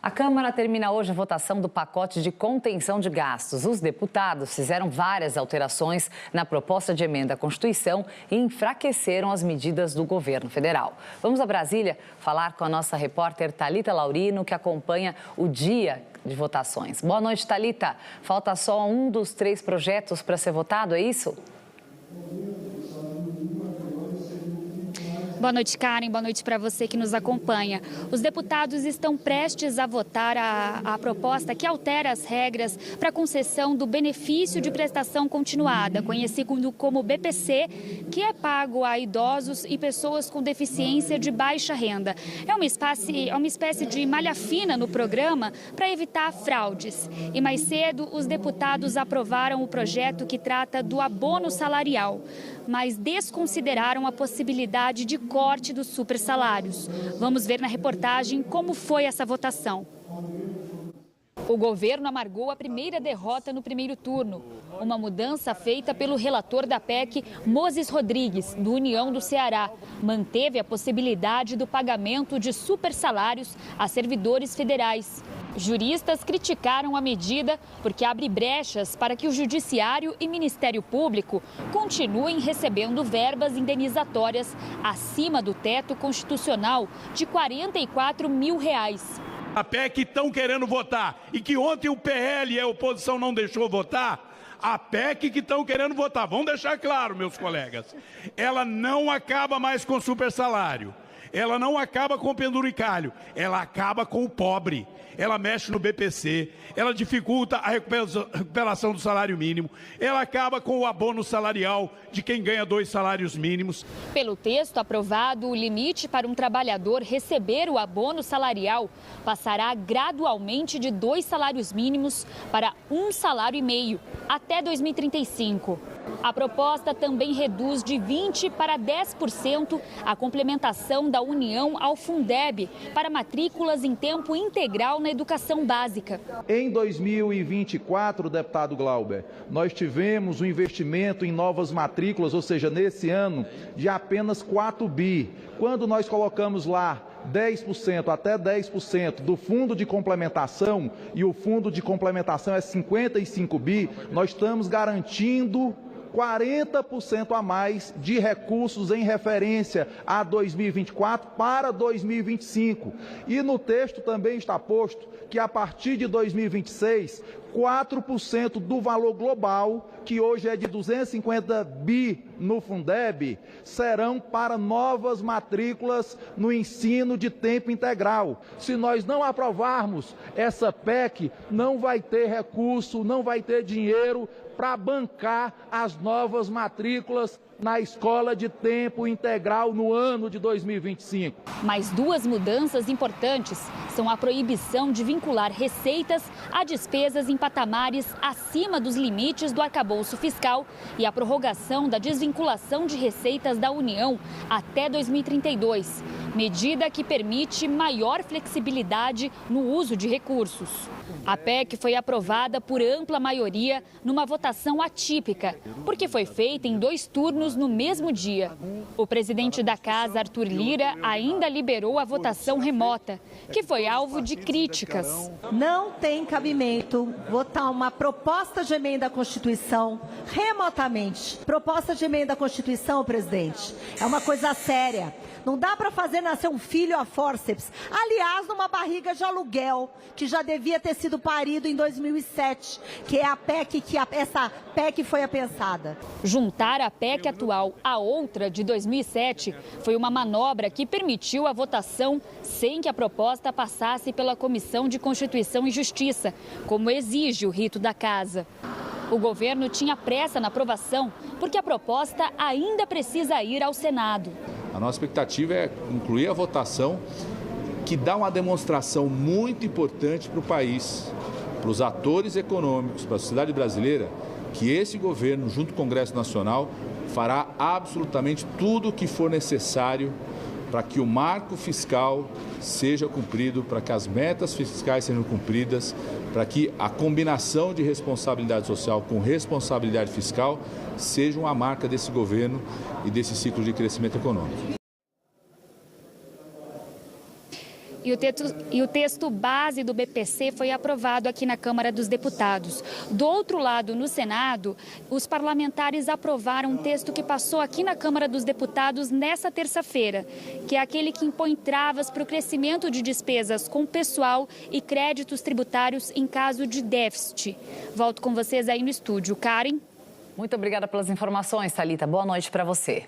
A Câmara termina hoje a votação do pacote de contenção de gastos. Os deputados fizeram várias alterações na proposta de emenda à Constituição e enfraqueceram as medidas do governo federal. Vamos a Brasília falar com a nossa repórter Thalita Laurino, que acompanha o dia de votações. Boa noite, Thalita. Falta só um dos 3 projetos para ser votado, é isso? Boa noite, Karen. Boa noite para você que nos acompanha. Os deputados estão prestes a votar a proposta que altera as regras para a concessão do benefício de prestação continuada, conhecido como BPC, que é pago a idosos e pessoas com deficiência de baixa renda. É uma espécie de malha fina no programa para evitar fraudes. E mais cedo, os deputados aprovaram o projeto que trata do abono salarial, mas desconsideraram a possibilidade de corte dos supersalários. Vamos ver na reportagem como foi essa votação. O governo amargou a primeira derrota no primeiro turno. Uma mudança feita pelo relator da PEC, Moses Rodrigues, do União do Ceará, manteve a possibilidade do pagamento de supersalários a servidores federais. Juristas criticaram a medida porque abre brechas para que o Judiciário e Ministério Público continuem recebendo verbas indenizatórias acima do teto constitucional de R$ 44 mil. A PEC estão querendo votar e que ontem o PL e a oposição não deixou votar, a PEC que estão querendo votar, vamos deixar claro, meus colegas, ela não acaba mais com o supersalário, ela não acaba com o penduricalho, ela acaba com o pobre. Ela mexe no BPC, ela dificulta a recuperação do salário mínimo, ela acaba com o abono salarial de quem ganha 2 salários mínimos. Pelo texto aprovado, o limite para um trabalhador receber o abono salarial passará gradualmente de 2 salários mínimos para 1,5 salário até 2035. A proposta também reduz de 20% para 10% a complementação da União ao Fundeb para matrículas em tempo integral na educação básica. Em 2024, deputado Glauber, nós tivemos um investimento em novas matrículas, ou seja, nesse ano, de apenas 4 bi. Quando nós colocamos lá 10%, até 10% do fundo de complementação, e o fundo de complementação é 55 bi, nós estamos garantindo 40% a mais de recursos em referência a 2024 para 2025. E no texto também está posto que a partir de 2026, 4% do valor global, que hoje é de 250 bi no Fundeb, serão para novas matrículas no ensino de tempo integral. Se nós não aprovarmos essa PEC, não vai ter recurso, não vai ter dinheiro para bancar as novas matrículas na escola de tempo integral no ano de 2025. Mais 2 mudanças importantes são a proibição de vincular receitas a despesas em patamares acima dos limites do arcabouço fiscal e a prorrogação da desvinculação de receitas da União até 2032, medida que permite maior flexibilidade no uso de recursos. A PEC foi aprovada por ampla maioria numa votação atípica, porque foi feita em 2 turnos no mesmo dia. O presidente da Casa, Arthur Lira, ainda liberou a votação remota, que foi alvo de críticas. Não tem cabimento votar uma proposta de emenda à Constituição remotamente. Proposta de emenda à Constituição, presidente, é uma coisa séria. Não dá para fazer nascer um filho a fórceps. Aliás, numa barriga de aluguel, que já devia ter sido parido em 2007, que é a PEC que essa PEC foi a pensada. Juntar a PEC atual a outra de 2007 foi uma manobra que permitiu a votação sem que a proposta passasse pela Comissão de Constituição e Justiça, como exige o rito da casa. O governo tinha pressa na aprovação porque a proposta ainda precisa ir ao Senado. A nossa expectativa é incluir a votação que dá uma demonstração muito importante para o país, para os atores econômicos, para a sociedade brasileira, que esse governo, junto com o Congresso Nacional, fará absolutamente tudo o que for necessário para que o marco fiscal seja cumprido, para que as metas fiscais sejam cumpridas, para que a combinação de responsabilidade social com responsabilidade fiscal seja uma marca desse governo e desse ciclo de crescimento econômico. E o texto base do BPC foi aprovado aqui na Câmara dos Deputados. Do outro lado, no Senado, os parlamentares aprovaram um texto que passou aqui na Câmara dos Deputados nessa terça-feira, que é aquele que impõe travas para o crescimento de despesas com pessoal e créditos tributários em caso de déficit. Volto com vocês aí no estúdio. Karen? Muito obrigada pelas informações, Thalita. Boa noite para você.